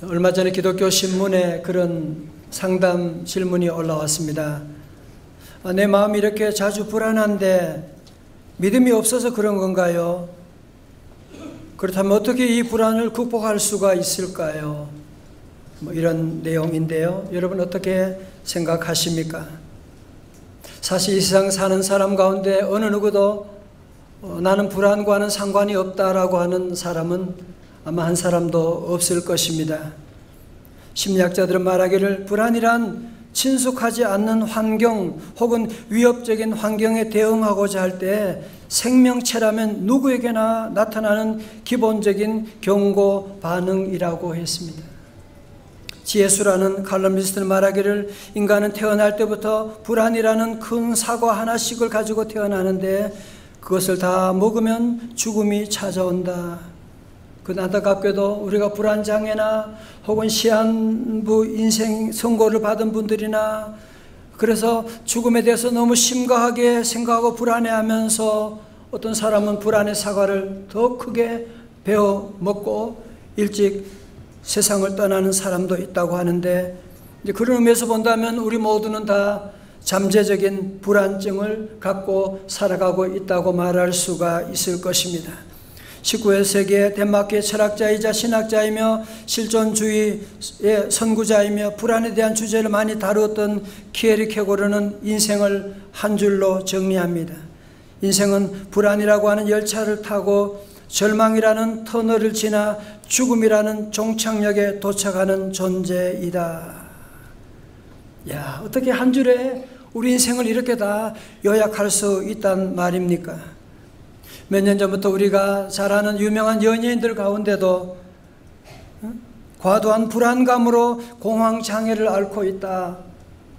얼마 전에 기독교 신문에 그런 상담 질문이 올라왔습니다. 내 마음이 이렇게 자주 불안한데 믿음이 없어서 그런 건가요? 그렇다면 어떻게 이 불안을 극복할 수가 있을까요? 이런 내용인데요. 여러분 어떻게 생각하십니까? 사실 이 세상 사는 사람 가운데 어느 누구도 나는 불안과는 상관이 없다라고 하는 사람은 아마 한 사람도 없을 것입니다. 심리학자들은 말하기를 불안이란 친숙하지 않는 환경 혹은 위협적인 환경에 대응하고자 할 때 생명체라면 누구에게나 나타나는 기본적인 경고 반응이라고 했습니다. 지혜수라는 칼럼니스트는 말하기를 인간은 태어날 때부터 불안이라는 큰 사과 하나씩을 가지고 태어나는데 그것을 다 먹으면 죽음이 찾아온다. 그 안타깝게도 우리가 불안장애나 혹은 시한부 인생 선고를 받은 분들이나 그래서 죽음에 대해서 너무 심각하게 생각하고 불안해하면서 어떤 사람은 불안의 사과를 더 크게 베어 먹고 일찍 세상을 떠나는 사람도 있다고 하는데 이제 그런 의미에서 본다면 우리 모두는 다 잠재적인 불안증을 갖고 살아가고 있다고 말할 수가 있을 것입니다. 19세기의 덴마크의 철학자이자 신학자이며 실존주의의 선구자이며 불안에 대한 주제를 많이 다루었던 키에릭 헤고르는 인생을 한 줄로 정리합니다. 인생은 불안이라고 하는 열차를 타고 절망이라는 터널을 지나 죽음이라는 종착역에 도착하는 존재이다. 야, 어떻게 한 줄에 우리 인생을 이렇게 다 요약할 수 있단 말입니까? 몇 년 전부터 우리가 잘 아는 유명한 연예인들 가운데도 과도한 불안감으로 공황장애를 앓고 있다.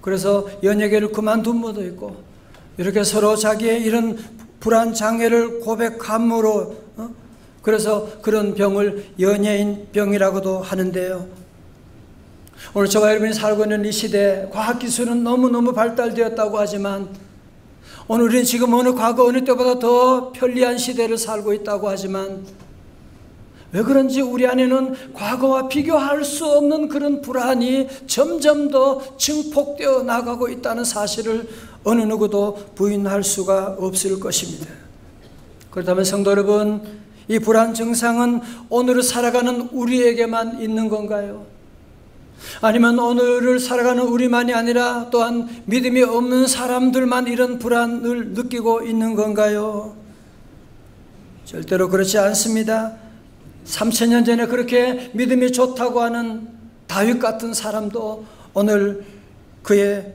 그래서 연예계를 그만둔 분도 있고 이렇게 서로 자기의 이런 불안장애를 고백함으로 그래서 그런 병을 연예인병이라고도 하는데요. 오늘 저와 여러분이 살고 있는 이 시대 과학기술은 너무너무 발달되었다고 하지만 오늘 우리는 지금 어느 과거 어느 때보다 더 편리한 시대를 살고 있다고 하지만 왜 그런지 우리 안에는 과거와 비교할 수 없는 그런 불안이 점점 더 증폭되어 나가고 있다는 사실을 어느 누구도 부인할 수가 없을 것입니다. 그렇다면 성도 여러분, 이 불안 증상은 오늘을 살아가는 우리에게만 있는 건가요? 아니면 오늘을 살아가는 우리만이 아니라 또한 믿음이 없는 사람들만 이런 불안을 느끼고 있는 건가요? 절대로 그렇지 않습니다. 3000년 전에 그렇게 믿음이 좋다고 하는 다윗 같은 사람도 오늘 그의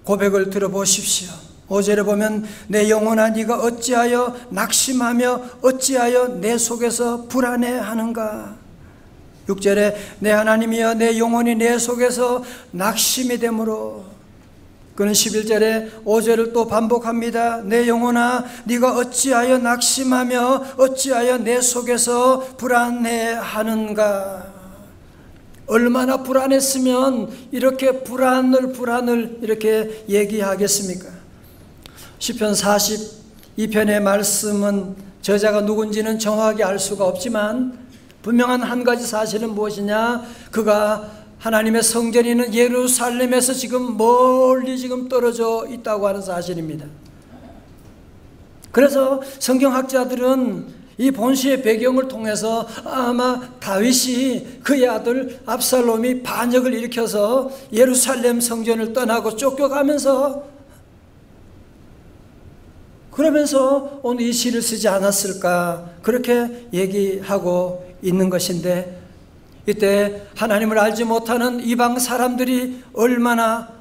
고백을 들어보십시오. 5절에 보면 내 영혼아 네가 어찌하여 낙심하며 어찌하여 내 속에서 불안해하는가. 6절에 내 하나님이여 내 영혼이 내 속에서 낙심이 되므로. 그는 11절에 5절을 또 반복합니다. 내 영혼아 네가 어찌하여 낙심하며 어찌하여 내 속에서 불안해하는가. 얼마나 불안했으면 이렇게 불안을 이렇게 얘기하겠습니까? 시편 42편의 말씀은 저자가 누군지는 정확하게 알 수가 없지만 분명한 한 가지 사실은 무엇이냐? 그가 하나님의 성전이 있는 예루살렘에서 지금 멀리 지금 떨어져 있다고 하는 사실입니다. 그래서 성경학자들은 이 본시의 배경을 통해서 아마 다윗이 그의 아들 압살롬이 반역을 일으켜서 예루살렘 성전을 떠나고 쫓겨가면서 그러면서 오늘 이 시를 쓰지 않았을까 그렇게 얘기하고 있는 것인데 이때 하나님을 알지 못하는 이방 사람들이 얼마나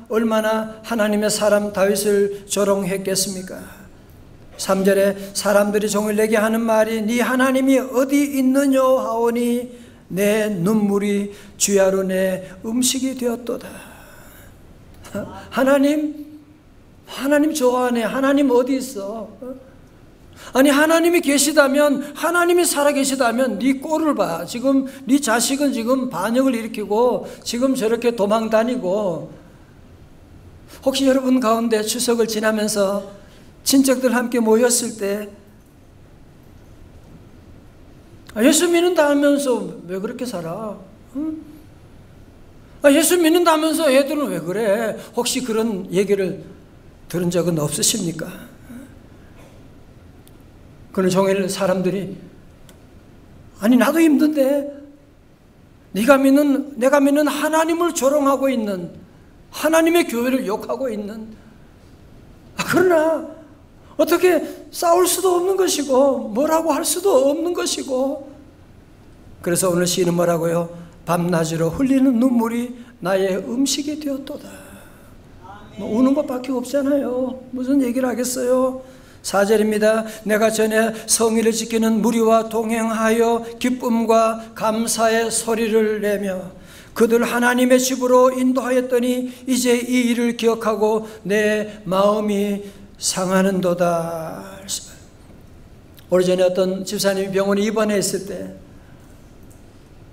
하나님의 사람 다윗을 조롱했겠습니까? 3절에 사람들이 종일 내게 하는 말이 네 하나님이 어디 있느냐 하오니 내 눈물이 주야로 내 음식이 되었도다. 하나님 좋아하네. 하나님 어디 있어? 아니 하나님이 계시다면 하나님이 살아계시다면 네 꼴을 봐. 지금 네 자식은 지금 반역을 일으키고 지금 저렇게 도망다니고. 혹시 여러분 가운데 추석을 지나면서 친척들 함께 모였을 때 예수 믿는다 하면서 왜 그렇게 살아? 응? 예수 믿는다면서 애들은 왜 그래? 혹시 그런 얘기를 들은 적은 없으십니까? 그런 종일 사람들이 아니 나도 힘든데 내가 믿는 하나님을 조롱하고 있는, 하나님의 교회를 욕하고 있는, 그러나 어떻게 싸울 수도 없는 것이고 뭐라고 할 수도 없는 것이고, 그래서 오늘 시인은 뭐라고요? 밤낮으로 흘리는 눈물이 나의 음식이 되었도다. 뭐 우는 것밖에 없잖아요. 무슨 얘기를 하겠어요? 4절입니다. 내가 전에 성의를 지키는 무리와 동행하여 기쁨과 감사의 소리를 내며 그들 하나님의 집으로 인도하였더니 이제 이 일을 기억하고 내 마음이 상하는도다. 오래전에 어떤 집사님이 병원에 입원해 있을 때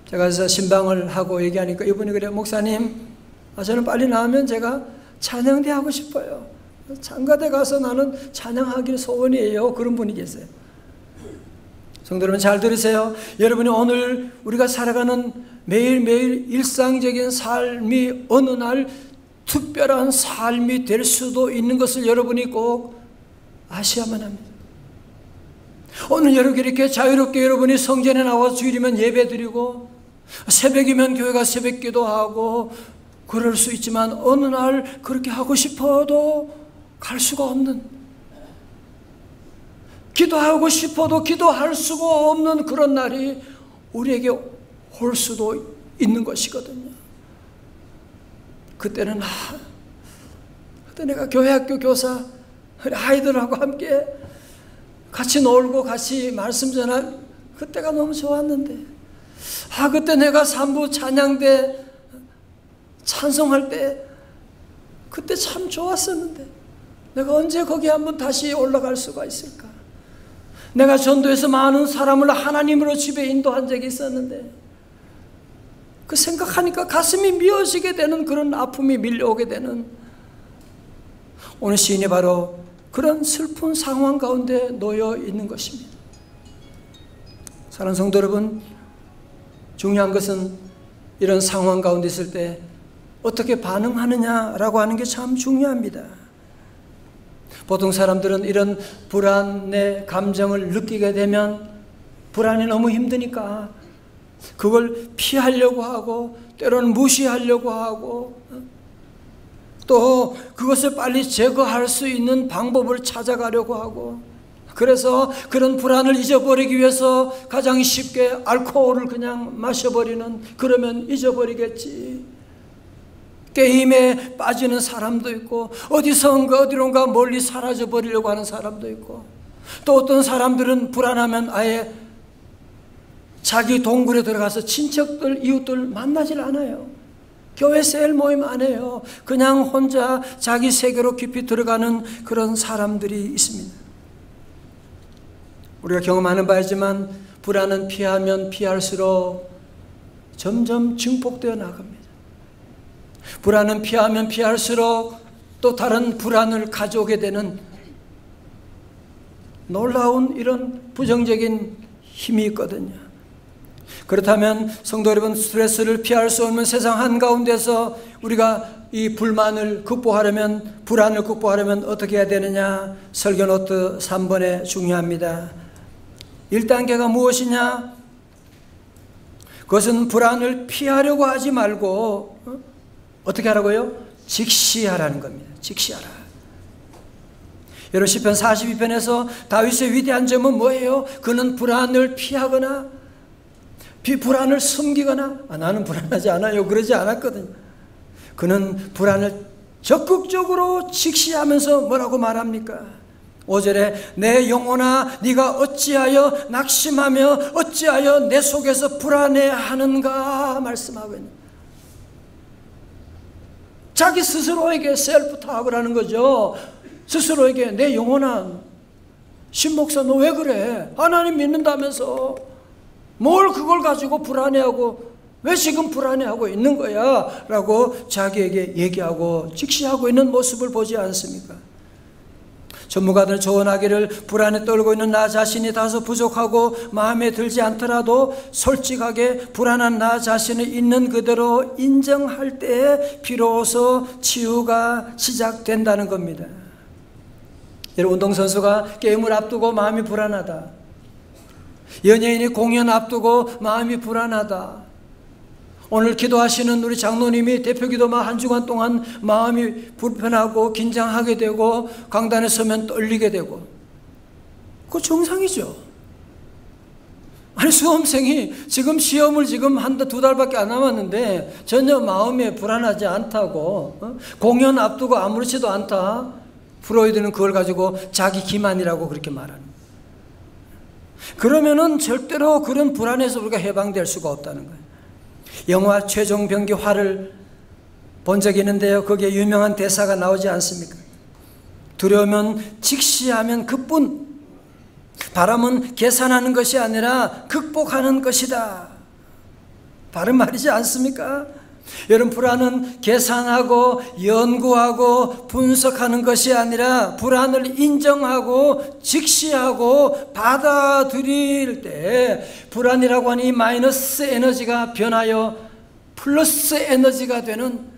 제가 그래서 신방을 하고 얘기하니까 이분이 그래요. 목사님, 저는 빨리 나으면 제가 찬양대 하고 싶어요. 장가대 가서 나는 찬양하기를 소원이에요. 그런 분이 계세요. 성도 여러분 잘 들으세요. 여러분이 오늘 우리가 살아가는 매일매일 일상적인 삶이 어느 날 특별한 삶이 될 수도 있는 것을 여러분이 꼭 아셔야만 합니다. 오늘 이렇게 자유롭게 여러분이 성전에 나와서 주일이면 예배 드리고 새벽이면 교회 가서 새벽 기도하고 그럴 수 있지만 어느 날 그렇게 하고 싶어도 갈 수가 없는, 기도하고 싶어도 기도할 수가 없는 그런 날이 우리에게 올 수도 있는 것이거든요. 그때는 그때 내가 교회 학교 교사 아이들하고 함께 같이 놀고 같이 말씀 전할 그때가 너무 좋았는데, 그때 내가 산부 찬양대 찬송할 때 그때 참 좋았었는데 내가 언제 거기 한번 다시 올라갈 수가 있을까? 내가 전도해서 많은 사람을 하나님으로 집에 인도한 적이 있었는데 그 생각하니까 가슴이 미어지게 되는 그런 아픔이 밀려오게 되는, 오늘 시인이 바로 그런 슬픈 상황 가운데 놓여 있는 것입니다. 사랑하는 성도 여러분, 중요한 것은 이런 상황 가운데 있을 때 어떻게 반응하느냐라고 하는 게 참 중요합니다. 보통 사람들은 이런 불안의 감정을 느끼게 되면 불안이 너무 힘드니까 그걸 피하려고 하고 때로는 무시하려고 하고 또 그것을 빨리 제거할 수 있는 방법을 찾아가려고 하고, 그래서 그런 불안을 잊어버리기 위해서 가장 쉽게 알코올을 그냥 마셔버리는, 그러면 잊어버리겠지. 게임에 빠지는 사람도 있고 어디선가 어디론가 멀리 사라져 버리려고 하는 사람도 있고, 또 어떤 사람들은 불안하면 아예 자기 동굴에 들어가서 친척들 이웃들 만나질 않아요. 교회 셀 모임 안 해요. 그냥 혼자 자기 세계로 깊이 들어가는 그런 사람들이 있습니다. 우리가 경험하는 바이지만 불안은 피하면 피할수록 점점 증폭되어 나갑니다. 불안은 피하면 피할수록 또 다른 불안을 가져오게 되는 놀라운 이런 부정적인 힘이 있거든요. 그렇다면 성도 여러분, 스트레스를 피할 수 없는 세상 한가운데서 우리가 이 불만을 극복하려면, 불안을 극복하려면 어떻게 해야 되느냐? 설교 노트 3번에 중요합니다. 1단계가 무엇이냐? 그것은 불안을 피하려고 하지 말고 어떻게 하라고요? 직시하라는 겁니다. 직시하라. 여러분 시편 42편에서 다윗의 위대한 점은 뭐예요? 그는 불안을 피하거나 불안을 숨기거나 나는 불안하지 않아요 그러지 않았거든요. 그는 불안을 적극적으로 직시하면서 뭐라고 말합니까? 5절에 내 영혼아 네가 어찌하여 낙심하며 어찌하여 내 속에서 불안해하는가 말씀하고 있는, 자기 스스로에게 셀프 타악을 하는 거죠. 스스로에게 내 영혼아, 신목사 너 왜 그래? 하나님 믿는다면서 뭘 그걸 가지고 불안해하고 왜 지금 불안해하고 있는 거야? 라고 자기에게 얘기하고 직시하고 있는 모습을 보지 않습니까? 전무가들 조언하기를 불안에 떨고 있는 나 자신이 다소 부족하고 마음에 들지 않더라도 솔직하게 불안한 나 자신을 있는 그대로 인정할 때에 비로소 치유가 시작된다는 겁니다. 여러분, 운동선수가 게임을 앞두고 마음이 불안하다. 연예인이 공연 앞두고 마음이 불안하다. 오늘 기도하시는 우리 장로님이 대표기도만 한 주간 동안 마음이 불편하고 긴장하게 되고 강단에 서면 떨리게 되고, 그거 정상이죠. 아니, 수험생이 지금 시험을 지금 두 달밖에 안 남았는데 전혀 마음에 불안하지 않다고, 공연 앞두고 아무렇지도 않다. 프로이드는 그걸 가지고 자기 기만이라고 그렇게 말합니다. 그러면은 절대로 그런 불안에서 우리가 해방될 수가 없다는 거예요. 영화 최종 병기 화를 본 적이 있는데요, 거기에 유명한 대사가 나오지 않습니까? 두려우면 직시하면 그뿐, 바람은 계산하는 것이 아니라 극복하는 것이다. 바른 말이지 않습니까? 여러분, 불안은 계산하고 연구하고 분석하는 것이 아니라 불안을 인정하고 직시하고 받아들일 때 불안이라고 하는 이 마이너스 에너지가 변하여 플러스 에너지가 되는,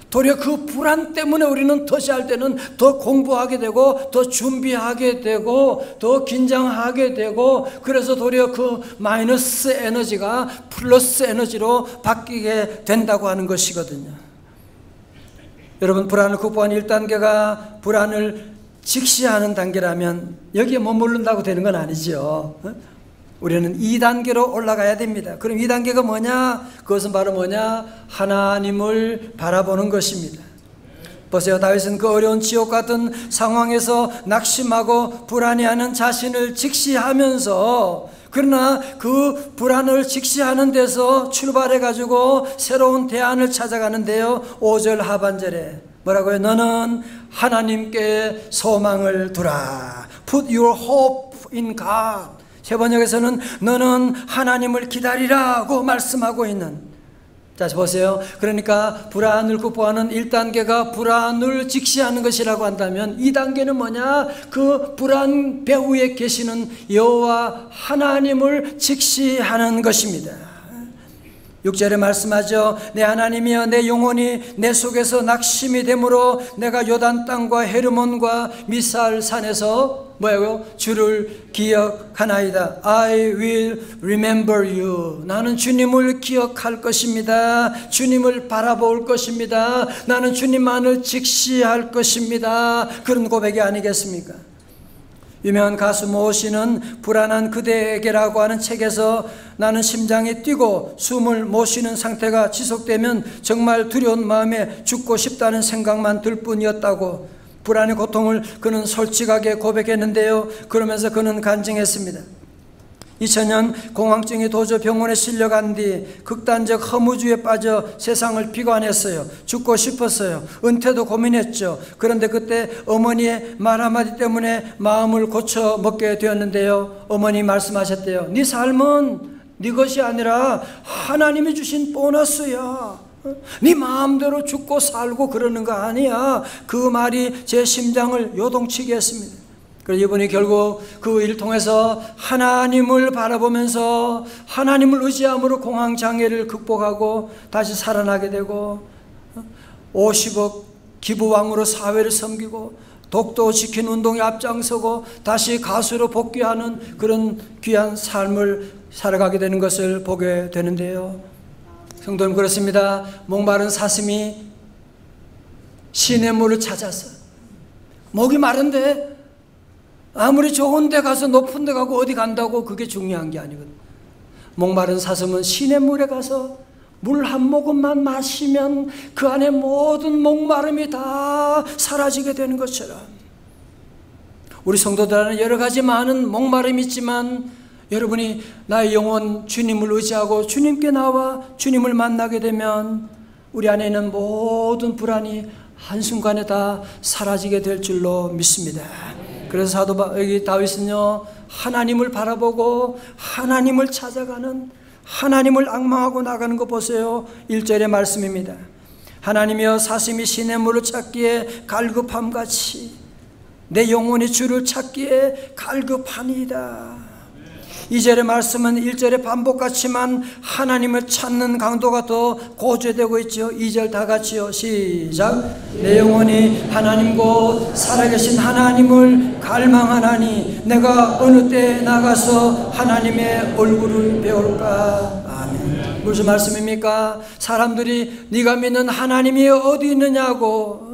도리어 그 불안 때문에 우리는 더 잘 때는 더 공부하게 되고 더 준비하게 되고 더 긴장하게 되고, 그래서 도리어 그 마이너스 에너지가 플러스 에너지로 바뀌게 된다고 하는 것이거든요. 여러분, 불안을 극복하는 1단계가 불안을 직시하는 단계라면 여기에 머무른다고 되는 건 아니죠. 우리는 2단계로 올라가야 됩니다. 그럼 2단계가 뭐냐? 그것은 바로 뭐냐? 하나님을 바라보는 것입니다. 보세요. 다윗은 그 어려운 지옥 같은 상황에서 낙심하고 불안해하는 자신을 직시하면서, 그러나 그 불안을 직시하는 데서 출발해가지고 새로운 대안을 찾아가는데요, 5절 하반절에 뭐라고요? 너는 하나님께 소망을 두라. Put your hope in God. 세 번역에서는 너는 하나님을 기다리라고 말씀하고 있는. 자, 보세요. 그러니까 불안을 극복하는 1단계가 불안을 직시하는 것이라고 한다면 2단계는 뭐냐? 그 불안 배후에 계시는 여호와 하나님을 직시하는 것입니다. 6절에 말씀하죠. 내 하나님이여, 내 영혼이 내 속에서 낙심이 되므로 내가 요단 땅과 헤르몬과 미살 산에서 뭐예요? 주를 기억하나이다. I will remember you. 나는 주님을 기억할 것입니다. 주님을 바라볼 것입니다. 나는 주님만을 직시할 것입니다. 그런 고백이 아니겠습니까? 유명한 가수 모 씨는 불안한 그대에게라고 하는 책에서 나는 심장이 뛰고 숨을 못 쉬는 상태가 지속되면 정말 두려운 마음에 죽고 싶다는 생각만 들 뿐이었다고, 불안의 고통을 그는 솔직하게 고백했는데요, 그러면서 그는 간증했습니다. 2000년 공황증이 도저 병원에 실려간 뒤 극단적 허무주의에 빠져 세상을 비관했어요. 죽고 싶었어요. 은퇴도 고민했죠. 그런데 그때 어머니의 말 한마디 때문에 마음을 고쳐 먹게 되었는데요, 어머니 말씀하셨대요. 네 삶은 네 것이 아니라 하나님이 주신 보너스야. 네 마음대로 죽고 살고 그러는 거 아니야. 그 말이 제 심장을 요동치게 했습니다. 그래서 이분이 결국 그 일을 통해서 하나님을 바라보면서 하나님을 의지함으로 공황장애를 극복하고 다시 살아나게 되고 50억 기부왕으로 사회를 섬기고 독도 지킨 운동에 앞장서고 다시 가수로 복귀하는 그런 귀한 삶을 살아가게 되는 것을 보게 되는데요. 성도님, 그렇습니다. 목마른 사슴이 시냇물을 찾아서, 목이 마른데 아무리 좋은 데 가서 높은 데 가고 어디 간다고 그게 중요한 게 아니거든요. 목마른 사슴은 시냇물에 가서 물 한 모금만 마시면 그 안에 모든 목마름이 다 사라지게 되는 것처럼, 우리 성도들은 여러 가지 많은 목마름이 있지만 여러분이 나의 영혼 주님을 의지하고 주님께 나와 주님을 만나게 되면 우리 안에 있는 모든 불안이 한순간에 다 사라지게 될 줄로 믿습니다. 그래서 여기 다윗은요, 하나님을 바라보고 하나님을 찾아가는, 하나님을 앙망하고 나가는 거 보세요. 1절의 말씀입니다. 하나님이여, 사슴이 시냇물을 찾기에 갈급함같이 내 영혼이 주를 찾기에 갈급하니이다. 2절의 말씀은 1절의 반복같지만 하나님을 찾는 강도가 더 고조되고 있죠. 2절 다 같이요. 시작. 내 영혼이 하나님 곧 살아계신 하나님을 갈망하나니 내가 어느 때에 나가서 하나님의 얼굴을 배울까. 아멘. 무슨 말씀입니까? 사람들이 네가 믿는 하나님이 어디 있느냐고,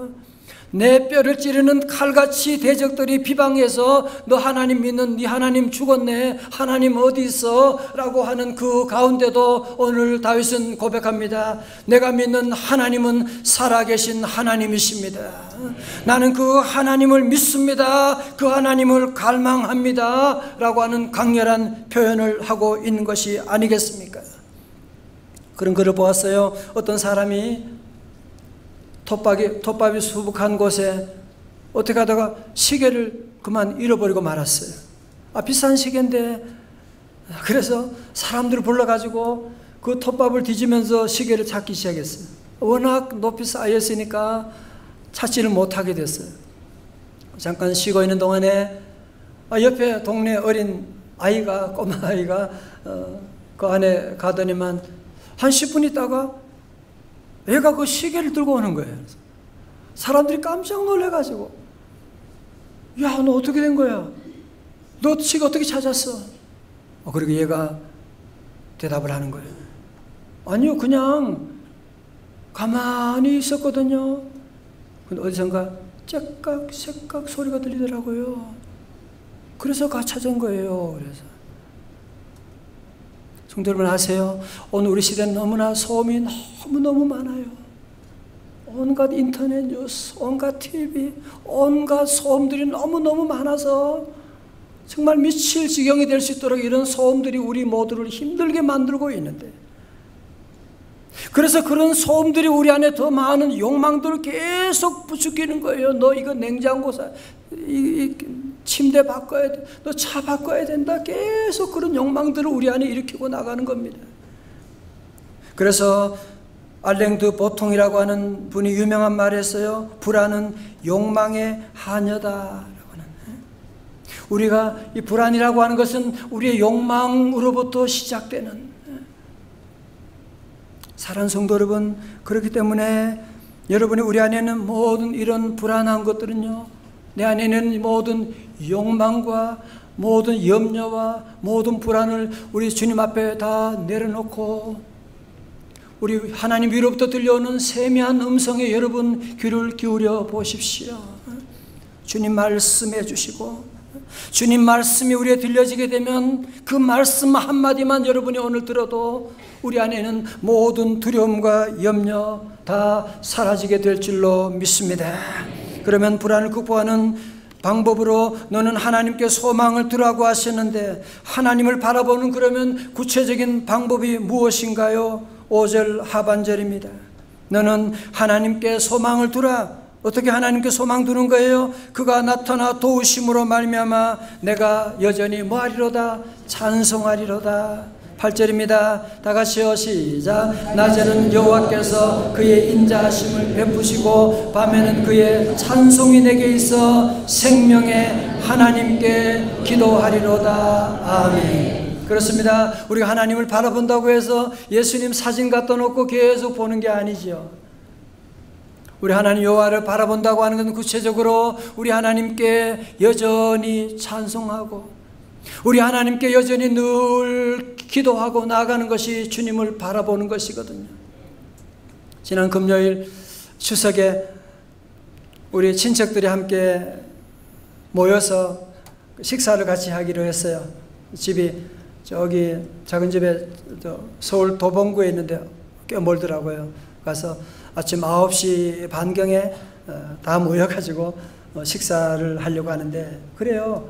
내 뼈를 찌르는 칼같이 대적들이 비방해서 너 하나님 믿는 네 하나님 죽었네, 하나님 어디 있어? 라고 하는 그 가운데도 오늘 다윗은 고백합니다. 내가 믿는 하나님은 살아계신 하나님이십니다. 나는 그 하나님을 믿습니다. 그 하나님을 갈망합니다. 라고 하는 강렬한 표현을 하고 있는 것이 아니겠습니까? 그런 글을 보았어요. 어떤 사람이 톱밥이 수북한 곳에 어떻게 하다가 시계를 그만 잃어버리고 말았어요. 비싼 시계인데. 그래서 사람들을 불러가지고 그 톱밥을 뒤지면서 시계를 찾기 시작했어요. 워낙 높이 쌓였으니까 찾지를 못하게 됐어요. 잠깐 쉬고 있는 동안에 옆에 동네 어린 아이가, 꼬마 아이가 그 안에 가더니만 한 10분 있다가 애가 그 시계를 들고 오는 거예요. 사람들이 깜짝 놀래가지고, 야, 너 어떻게 된 거야? 너 시계 어떻게 찾았어? 그리고 얘가 대답을 하는 거예요. 아니요, 그냥 가만히 있었거든요. 근데 어디선가 째깍새깍 소리가 들리더라고요. 그래서 찾은 거예요. 그래서 성도 여러분 아세요? 오늘 우리 시대는 너무나 소음이 너무너무 많아요. 온갖 인터넷 뉴스, 온갖 TV, 온갖 소음들이 너무너무 많아서 정말 미칠 지경이 될 수 있도록 이런 소음들이 우리 모두를 힘들게 만들고 있는데, 그래서 그런 소음들이 우리 안에 더 많은 욕망들을 계속 부추기는 거예요. 너 이거 냉장고 이 침대 바꿔야 돼, 너 차 바꿔야 된다. 계속 그런 욕망들을 우리 안에 일으키고 나가는 겁니다. 그래서 알랭드 보통이라고 하는 분이 유명한 말을 했어요. 불안은 욕망의 하녀다라고 하는. 우리가 이 불안이라고 하는 것은 우리의 욕망으로부터 시작되는. 사랑하는 성도 여러분, 그렇기 때문에 여러분이 우리 안에는 모든 이런 불안한 것들은요, 내 안에는 모든 욕망과 모든 염려와 모든 불안을 우리 주님 앞에 다 내려놓고 우리 하나님 위로부터 들려오는 세미한 음성에 여러분 귀를 기울여 보십시오. 주님 말씀해 주시고, 주님 말씀이 우리에 들려지게 되면 그 말씀 한마디만 여러분이 오늘 들어도 우리 안에는 모든 두려움과 염려 다 사라지게 될 줄로 믿습니다. 그러면 불안을 극복하는 방법으로 너는 하나님께 소망을 두라고 하셨는데, 하나님을 바라보는 그러면 구체적인 방법이 무엇인가요? 5절 하반절입니다. 너는 하나님께 소망을 두라. 어떻게 하나님께 소망 두는 거예요? 그가 나타나 도우심으로 말미암아 내가 여전히 뭐하리로다? 찬송하리로다. 8절입니다. 다 같이요. 시작. 낮에는 여호와께서 그의 인자하심을 베푸시고 밤에는 그의 찬송이 내게 있어 생명의 하나님께 기도하리로다. 아멘. 그렇습니다. 우리가 하나님을 바라본다고 해서 예수님 사진 갖다 놓고 계속 보는 게 아니죠. 우리 하나님 여호와를 바라본다고 하는 것은 구체적으로 우리 하나님께 여전히 찬송하고 우리 하나님께 여전히 늘 기도하고 나아가는 것이 주님을 바라보는 것이거든요. 지난 금요일 추석에 우리 친척들이 함께 모여서 식사를 같이 하기로 했어요. 집이 저기 작은 집에 서울 도봉구에 있는데 꽤 멀더라고요. 가서 아침 9시 반경에 다 모여가지고 식사를 하려고 하는데, 그래요.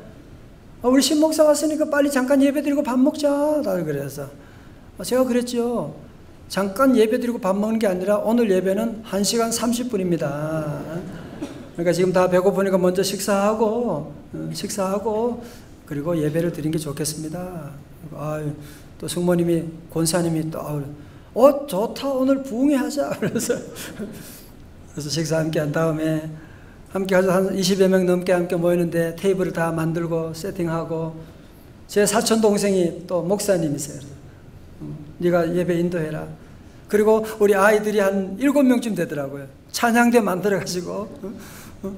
우리 신목사 왔으니까 빨리 잠깐 예배드리고 밥 먹자. 그래서 제가 그랬죠. 잠깐 예배드리고 밥 먹는 게 아니라 오늘 예배는 1시간 30분입니다. 그러니까 지금 다 배고프니까 먼저 식사하고 그리고 예배를 드리는 게 좋겠습니다. 또 승모님이 권사님이 또 좋다 오늘 부흥회 하자. 그래서 식사 함께 한 다음에 함께 가서 한 20여 명 넘게 함께 모이는데 테이블을 다 만들고 세팅하고 제 사촌 동생이 또 목사님이세요. 네가 예배 인도해라. 그리고 우리 아이들이 한 7명쯤 되더라고요. 찬양대 만들어가지고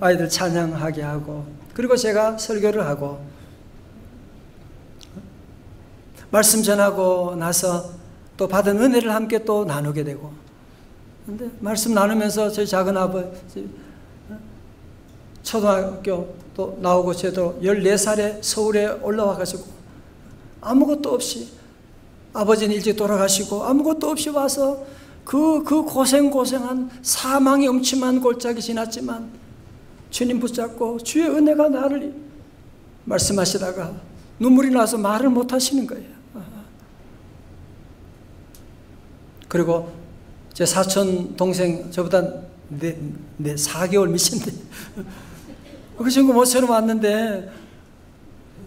아이들 찬양하게 하고 그리고 제가 설교를 하고 말씀 전하고 나서 또 받은 은혜를 함께 또 나누게 되고 근데 말씀 나누면서 저희 작은 아버지 초등학교 또 나오고 저도 14살에 서울에 올라와가지고 아무것도 없이 아버지는 일찍 돌아가시고 아무것도 없이 와서 그 고생한 사망의 음침한 골짜기 지났지만 주님 붙잡고 주의 은혜가 나를 말씀하시다가 눈물이 나서 말을 못 하시는 거예요. 그리고 제 사촌 동생 저보다 4개월 미친데 그 친구 모처럼 왔는데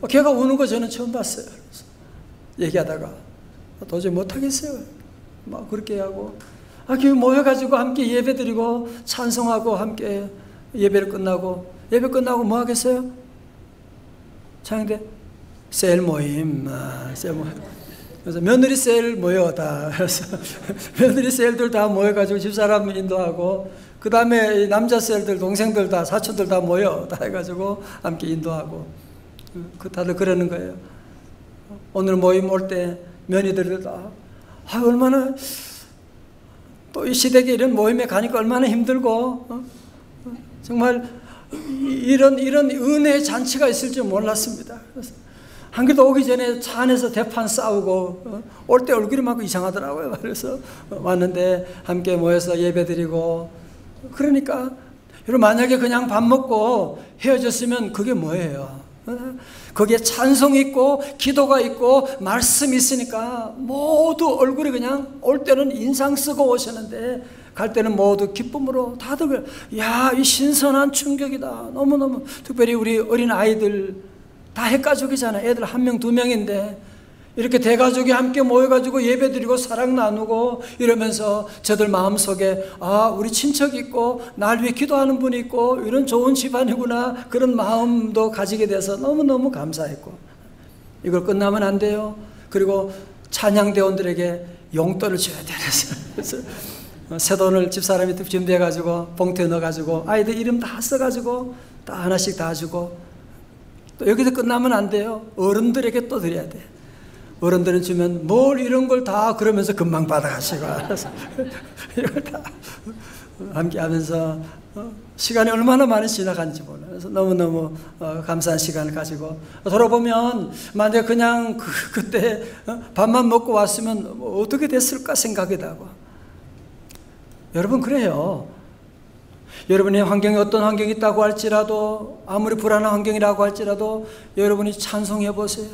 걔가 우는 거 저는 처음 봤어요. 얘기하다가 도저히 못하겠어요. 막 그렇게 하고 교회 모여가지고 함께 예배드리고 찬송하고 함께 예배를 끝나고 예배 끝나고 뭐 하겠어요? 창대 셀 모임, 셀 모임. 그래서 며느리 셀 모여 다. 그래서 며느리 셀들 다 모여가지고 집사람 인도하고 그 다음에 남자 셀들 동생들 다 사촌들 다 모여 다 해가지고 함께 인도하고 다들 그러는 거예요. 오늘 모임 올 때 며느리들 다 얼마나 또 이 시대에 이런 모임에 가니까 얼마나 힘들고 정말 이런 은혜의 잔치가 있을 줄 몰랐습니다. 그래서 한 길도 오기 전에 차 안에서 대판 싸우고 올 때 얼굴이 막 이상하더라고요. 그래서 왔는데 함께 모여서 예배드리고 그러니까 여러분 만약에 그냥 밥 먹고 헤어졌으면 그게 뭐예요? 거기에 찬송이 있고 기도가 있고 말씀이 있으니까 모두 얼굴이 그냥 올 때는 인상 쓰고 오셨는데 갈 때는 모두 기쁨으로 다들 이 신선한 충격이다. 너무너무 특별히 우리 어린 아이들 다 핵가족이잖아요. 애들 1명 2명인데 이렇게 대가족이 함께 모여가지고 예배드리고 사랑 나누고 이러면서 저들 마음속에 우리 친척이 있고 날 위해 기도하는 분이 있고 이런 좋은 집안이구나 그런 마음도 가지게 돼서 너무너무 감사했고 이걸 끝나면 안 돼요. 그리고 찬양대원들에게 용돈을 줘야 돼. 그래서 새돈을 집사람이 준비해가지고 봉투에 넣어가지고 아이들 이름 다 써가지고 다 하나씩 다 주고 또 여기서 끝나면 안 돼요. 어른들에게 또 드려야 돼. 어른들은 주면 뭘 이런 걸 다 그러면서 금방 받아가시고 알아서 이걸 다 함께 하면서 시간이 얼마나 많이 지나간지 몰라요. 그래서 너무너무 감사한 시간을 가지고 돌아보면 만약에 그냥 그때 밥만 먹고 왔으면 어떻게 됐을까 생각이 나고 여러분 그래요. 여러분의 환경이 어떤 환경이 있다고 할지라도 아무리 불안한 환경이라고 할지라도 여러분이 찬송해 보세요.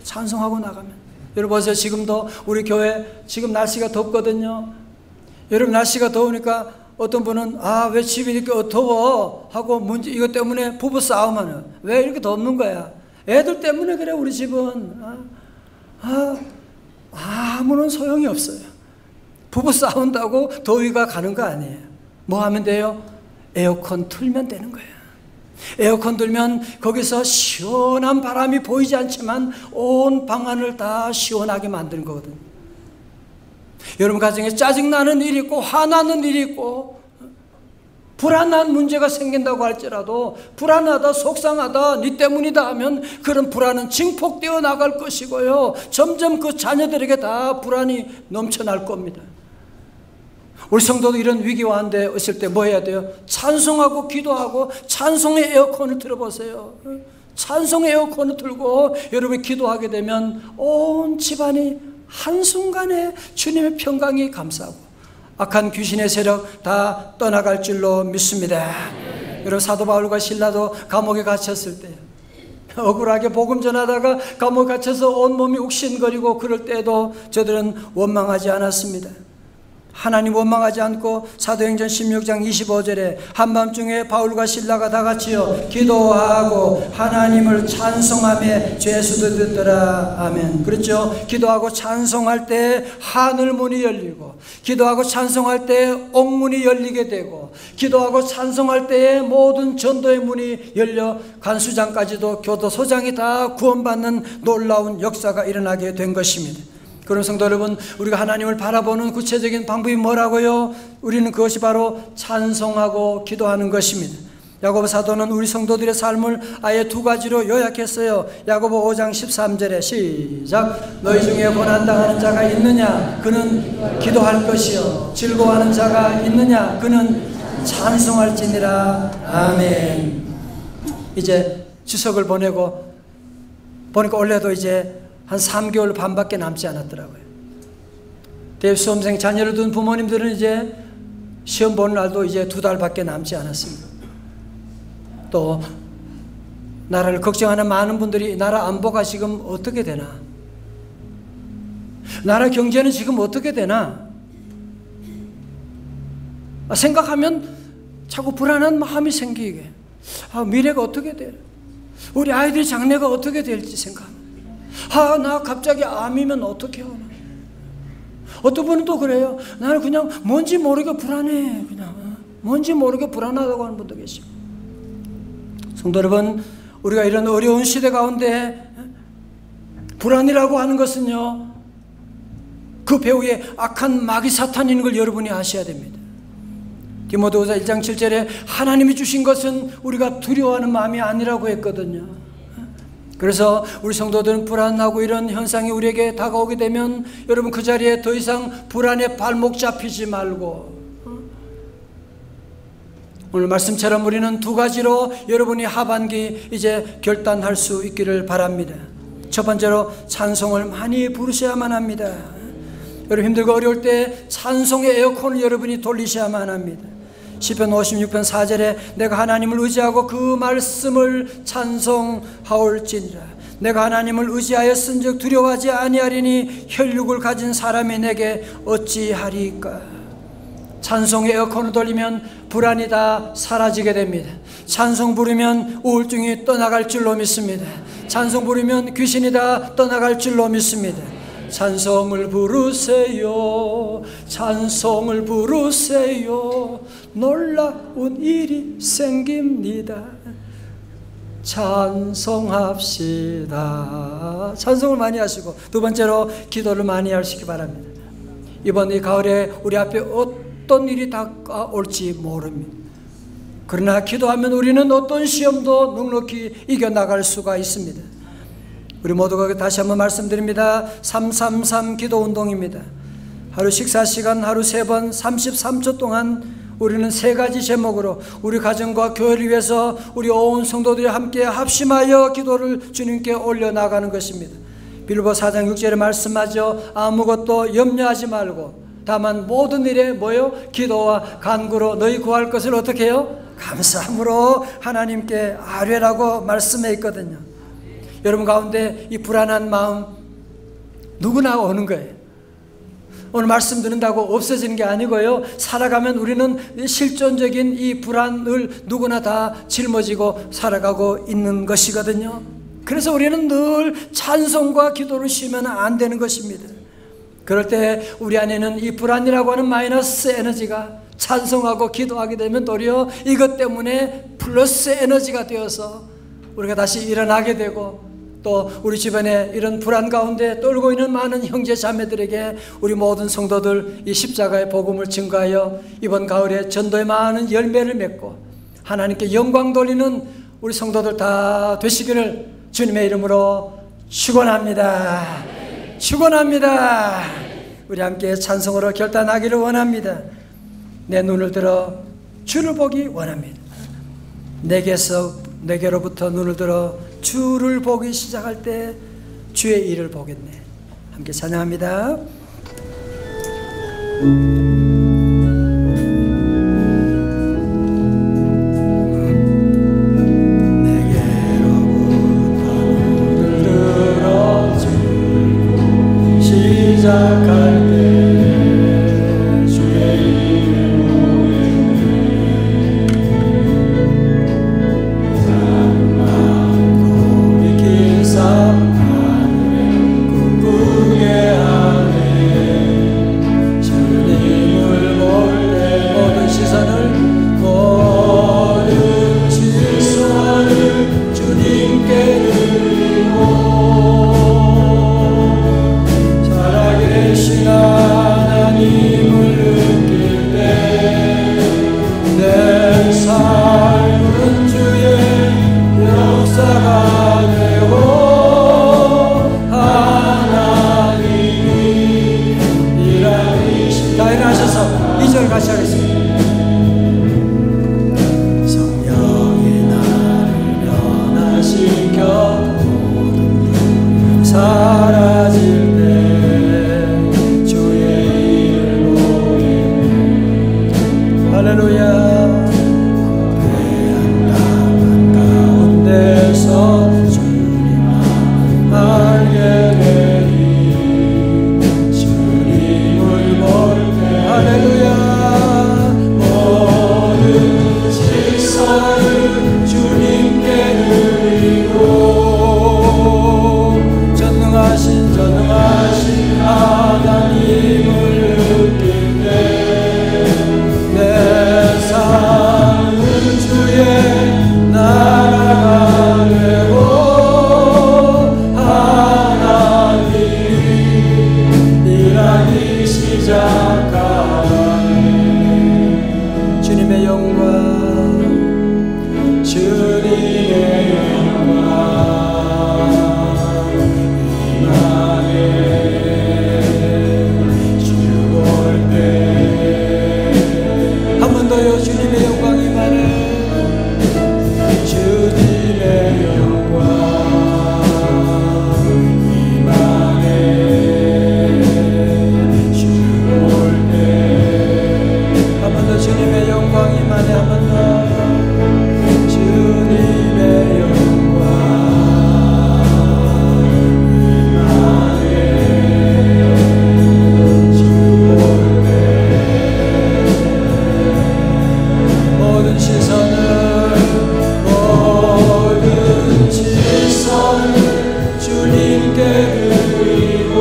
찬송하고 나가면 여러분 보세요. 지금도 우리 교회 지금 날씨가 덥거든요. 여러분 날씨가 더우니까 어떤 분은 왜 집이 이렇게 더워 하고 문제 이것 때문에 부부 싸움하는 왜 이렇게 덥는 거야? 애들 때문에 그래. 우리 집은 아무런 소용이 없어요. 부부 싸운다고 더위가 가는 거 아니에요. 뭐 하면 돼요? 에어컨 틀면 되는 거예요. 에어컨 들면 거기서 시원한 바람이 보이지 않지만 온 방안을 다 시원하게 만드는 거거든요. 여러분 가정에 짜증나는 일이 있고 화나는 일이 있고 불안한 문제가 생긴다고 할지라도 불안하다 속상하다 네 때문이다 하면 그런 불안은 증폭되어 나갈 것이고요. 점점 그 자녀들에게 다 불안이 넘쳐날 겁니다. 우리 성도도 이런 위기와 한데 있을 때 뭐 해야 돼요? 찬송하고 기도하고 찬송의 에어컨을 틀어보세요. 찬송의 에어컨을 틀고 여러분이 기도하게 되면 온 집안이 한순간에 주님의 평강이 감싸고 악한 귀신의 세력 다 떠나갈 줄로 믿습니다. 여러분 사도 바울과 실라도 감옥에 갇혔을 때 억울하게 복음 전하다가 감옥에 갇혀서 온몸이 욱신거리고 그럴 때도 저들은 원망하지 않았습니다. 하나님 원망하지 않고 사도행전 16장 25절에 한밤중에 바울과 실라가 다 같이요 기도하고 하나님을 찬송하며 죄수도 듣더라. 아멘. 그렇죠. 기도하고 찬송할 때 하늘 문이 열리고, 기도하고 찬송할 때 옥문이 열리게 되고, 기도하고 찬송할 때에 모든 전도의 문이 열려 간수장까지도 교도소장이 다 구원받는 놀라운 역사가 일어나게 된 것입니다. 그런 성도 여러분, 우리가 하나님을 바라보는 구체적인 방법이 뭐라고요? 우리는 그것이 바로 찬송하고 기도하는 것입니다. 야고보 사도는 우리 성도들의 삶을 아예 두 가지로 요약했어요. 야고보 5장 13절에 시작. 너희 중에 고난당하는 자가 있느냐? 그는 기도할 것이요. 즐거워하는 자가 있느냐? 그는 찬송할지니라. 아멘. 이제 추석을 보니까 올해도 이제 한 3개월 반밖에 남지 않았더라고요. 대수험생 자녀를 둔 부모님들은 이제 시험 보는 날도 이제 2달밖에 남지 않았습니다. 또 나라를 걱정하는 많은 분들이 나라 안보가 지금 어떻게 되나, 나라 경제는 지금 어떻게 되나 생각하면 자꾸 불안한 마음이 생기게, 미래가 어떻게 돼, 우리 아이들 장래가 어떻게 될지 생각합니다. 나 갑자기 암이면 어떻게 하나. 어떤 분은 또 그래요. 나는 그냥 뭔지 모르게 불안해. 그냥 뭔지 모르게 불안하다고 하는 분도 계시고. 성도 여러분, 우리가 이런 어려운 시대 가운데 불안이라고 하는 것은요, 그 배후에 악한 마귀 사탄인 걸 여러분이 아셔야 됩니다. 디모데후서 1장 7절에 하나님이 주신 것은 우리가 두려워하는 마음이 아니라고 했거든요. 그래서 우리 성도들은 불안하고 이런 현상이 우리에게 다가오게 되면 여러분 그 자리에 더 이상 불안에 발목 잡히지 말고, 오늘 말씀처럼 우리는 두 가지로 여러분이 하반기 이제 결단할 수 있기를 바랍니다. 첫 번째로 찬송을 많이 부르셔야만 합니다. 여러분 힘들고 어려울 때 찬송의 에어컨을 여러분이 돌리셔야만 합니다. 시편 56편 4절에 내가 하나님을 의지하고 그 말씀을 찬송하올지니라. 내가 하나님을 의지하였은즉 두려워하지 아니하리니 혈육을 가진 사람이 내게 어찌하리까. 찬송의 에어컨을 돌리면 불안이 다 사라지게 됩니다. 찬송 부르면 우울증이 떠나갈 줄로 믿습니다. 찬송 부르면 귀신이 다 떠나갈 줄로 믿습니다. 찬송을 부르세요. 찬송을 부르세요. 놀라운 일이 생깁니다. 찬송합시다. 찬송을 많이 하시고, 두 번째로 기도를 많이 하시기 바랍니다. 이번 이 가을에 우리 앞에 어떤 일이 다가올지 모릅니다. 그러나 기도하면 우리는 어떤 시험도 넉넉히 이겨나갈 수가 있습니다. 우리 모두가 다시 한번 말씀드립니다. 333 기도 운동입니다. 하루 식사 시간 하루 3번 33초 동안 우리는 3가지 제목으로 우리 가정과 교회를 위해서 우리 온 성도들이 함께 합심하여 기도를 주님께 올려나가는 것입니다. 빌보 4장 6절에 말씀하죠. 아무것도 염려하지 말고 다만 모든 일에 뭐요? 기도와 간구로 너희 구할 것을 어떻게 해요? 감사함으로 하나님께 아뢰라고 말씀해 있거든요. 여러분 가운데 이 불안한 마음 누구나 오는 거예요. 오늘 말씀 듣는다고 없어지는 게 아니고요, 살아가면 우리는 실존적인 이 불안을 누구나 다 짊어지고 살아가고 있는 것이거든요. 그래서 우리는 늘 찬송과 기도를 쉬면 안 되는 것입니다. 그럴 때 우리 안에는 이 불안이라고 하는 마이너스 에너지가 찬송하고 기도하게 되면 도리어 이것 때문에 플러스 에너지가 되어서 우리가 다시 일어나게 되고, 또 우리 주변에 이런 불안 가운데 떨고 있는 많은 형제 자매들에게 우리 모든 성도들 이 십자가의 복음을 증거하여 이번 가을에 전도의 많은 열매를 맺고 하나님께 영광 돌리는 우리 성도들 다 되시기를 주님의 이름으로 축원합니다. 축원합니다. 우리 함께 찬송으로 결단하기를 원합니다. 내 눈을 들어 주를 보기 원합니다. 내게로부터 눈을 들어 주를 보기 시작할 때 주의 일을 보겠네. 함께 찬양합니다. 내게로부터 눈을 들어 주를 보기 시작할 때 주의 2절 같이 하겠습니다. 성령이 나를 변화시켜 사라질 때 주의 이름을 노래해. 할렐루야. 황폐한 땅 가운데서 주님만 알게 되리. 주님을 볼 때 할렐루야. 모든 질서를 주님께 드리고 전능하신 하나님을 느낄 때 내 삶은 주의 나라가 되고 하나님이 일하기 시작하네. 주님의 영광 주님의 영광 주님의 영광이 임하네. 주님의 영광 임하네. 주 올 때 한 번 더 주님의 영광 임하네. 한 번 더 주님의 영광 임하네. 주 올 때 모든 시선을 주님께 드리고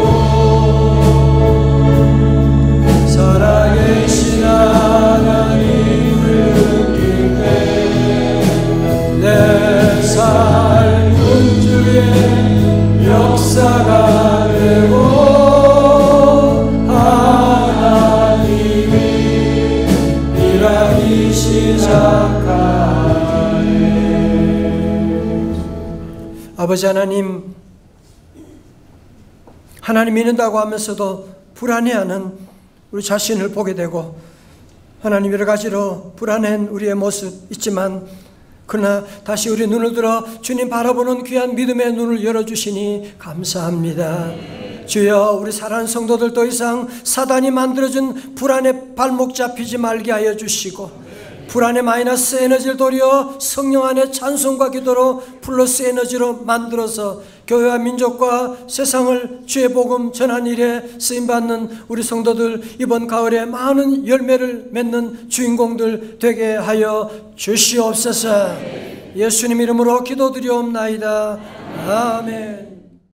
살아계신 하나님을 느낄 때 내 삶은 주의 역사가 되고 하나님이 일하기 시작하네. 아버지 하나님, 하나님 믿는다고 하면서도 불안해하는 우리 자신을 보게 되고 하나님 여러 가지로 불안한 우리의 모습 있지만 그러나 다시 우리 눈을 들어 주님 바라보는 귀한 믿음의 눈을 열어주시니 감사합니다. 주여, 우리 사랑하는 성도들 더 이상 사단이 만들어준 불안에 발목 잡히지 말게 하여 주시고 불안의 마이너스 에너지를 도려 성령 안에 찬송과 기도로 플러스 에너지로 만들어서 교회와 민족과 세상을 주의 복음 전한 일에 쓰임받는 우리 성도들 이번 가을에 많은 열매를 맺는 주인공들 되게 하여 주시옵소서. 예수님 이름으로 기도드리옵나이다. 아멘.